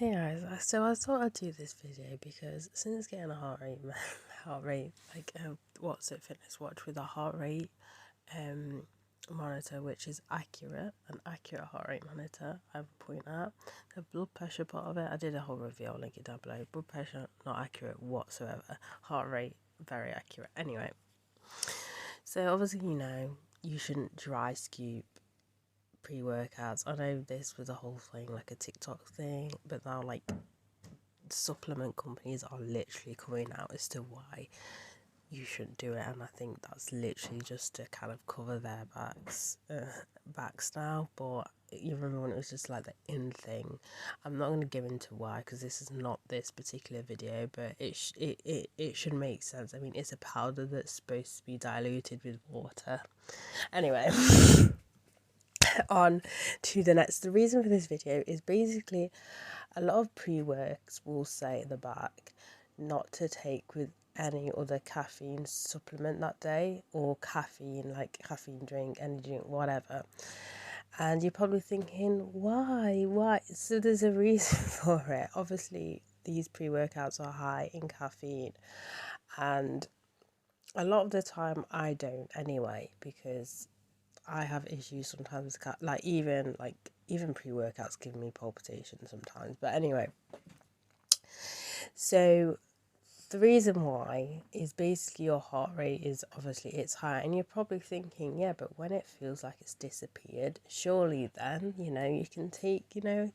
Hey guys, so I thought I'd do this video because since getting a heart rate, what's it, Fitness Watch with a heart rate um monitor, which is an accurate heart rate monitor. I would point out the blood pressure part of it. I did a whole review. I'll link it down below. Blood pressure not accurate whatsoever. Heart rate very accurate. Anyway, so obviously you shouldn't dry scoop pre-workouts. I know this was a whole thing, like a TikTok thing, but now supplement companies are literally coming out as to why you shouldn't do it, and I think that's literally just to kind of cover their backs now. But you remember when it was just like the in thing. I'm not going to go into why, because this is not this particular video, but it should make sense. I mean, it's a powder that's supposed to be diluted with water. Anyway, on to the next. The reason for this video is basically a lot of pre-works will say at the back not to take with any other caffeine supplement that day, or caffeine, like caffeine drink, energy drink, whatever. And you're probably thinking, why? So there's a reason for it. Obviously, these pre-workouts are high in caffeine, and a lot of the time I don't anyway, because I have issues sometimes with even pre-workouts give me palpitations sometimes. But anyway, so the reason why is basically your heart rate is obviously it's high, and you're probably thinking, yeah, but when it feels like it's disappeared, surely then you can take a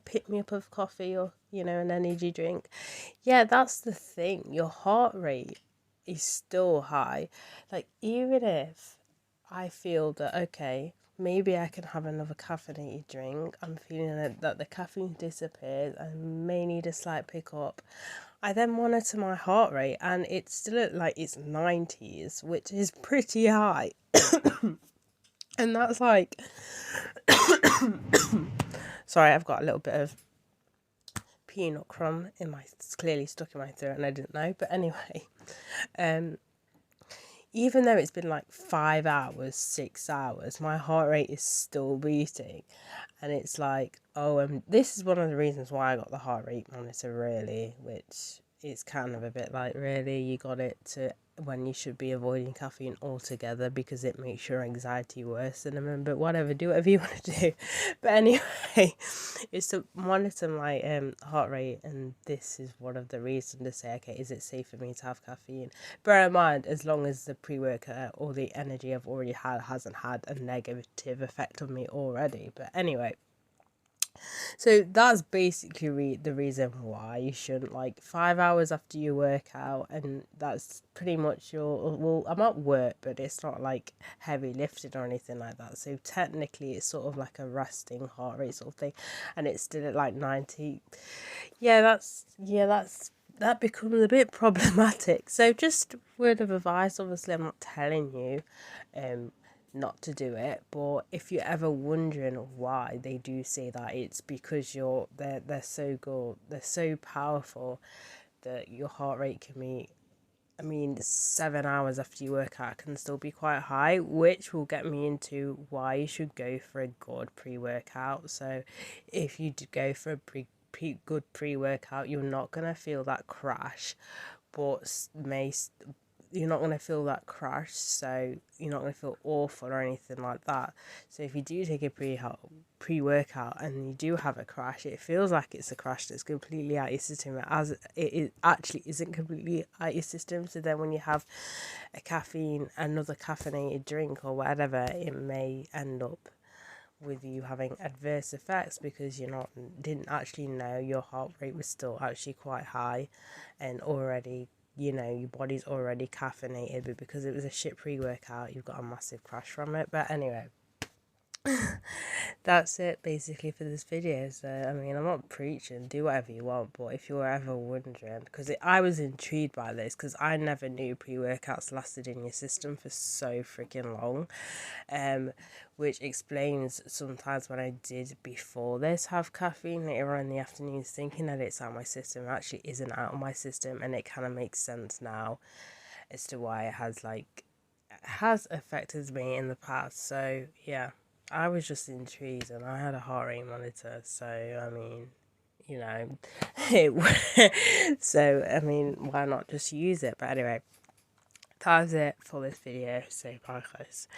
pick me up of coffee, or an energy drink. Yeah, that's the thing. Your heart rate is still high. Like, even if I feel that, okay, maybe I can have another caffeinated drink, I'm feeling that the caffeine disappears, I may need a slight pickup, I then monitor my heart rate, and it's still at like its 90s, which is pretty high. And that's like, sorry, I've got a little bit of peanut crumb it's clearly stuck in my throat and I didn't know. But anyway, even though it's been like 5 hours, 6 hours, my heart rate is still beating. And it's like, this is one of the reasons why I got the heart rate monitor, really, which is kind of a bit like, really, you got it to when you should be avoiding caffeine altogether, because it makes your anxiety worse. And but whatever, do whatever you want to do. But anyway, it's to monitor my heart rate, and this is one of the reasons to say, okay, is it safe for me to have caffeine? Bear in mind, as long as the pre-workout or the energy I've already had hasn't had a negative effect on me already. But anyway, so that's basically the reason why you shouldn't, 5 hours after you work out, and that's pretty much well, I'm at work, but it's not like heavy lifting or anything like that, so technically it's sort of like a resting heart rate sort of thing, and it's still at like 90. That becomes a bit problematic. So just word of advice, obviously I'm not telling you not to do it, but if you're ever wondering why they do say that, it's because they're so good, they're so powerful, that your heart rate can be, 7 hours after you work out can still be quite high, which will get me into why you should go for a good pre-workout. So if you do go for a good pre-workout, you're not going to feel that crash, but you're not going to feel that crash, so you're not going to feel awful or anything like that. So if you do take a pre-workout and you do have a crash, it feels like it's a crash that's completely out of your system, as it actually isn't completely out of your system. So then when you have another caffeinated drink or whatever, it may end up with you having adverse effects, because didn't actually know your heart rate was still actually quite high, and already your body's already caffeinated, but because it was a shit pre-workout, you've got a massive crash from it. But anyway, that's it basically for this video. So I'm not preaching, do whatever you want, but if you're ever wondering, because I was intrigued by this, because I never knew pre-workouts lasted in your system for so freaking long, which explains sometimes when I did before this have caffeine later on in the afternoons, thinking that it's out of my system, it actually isn't out of my system, and it kind of makes sense now as to why it has affected me in the past. So yeah, I was just intrigued, and I had a heart rate monitor, so you know, it, so I mean, why not just use it? But anyway, that was it for this video. So bye guys.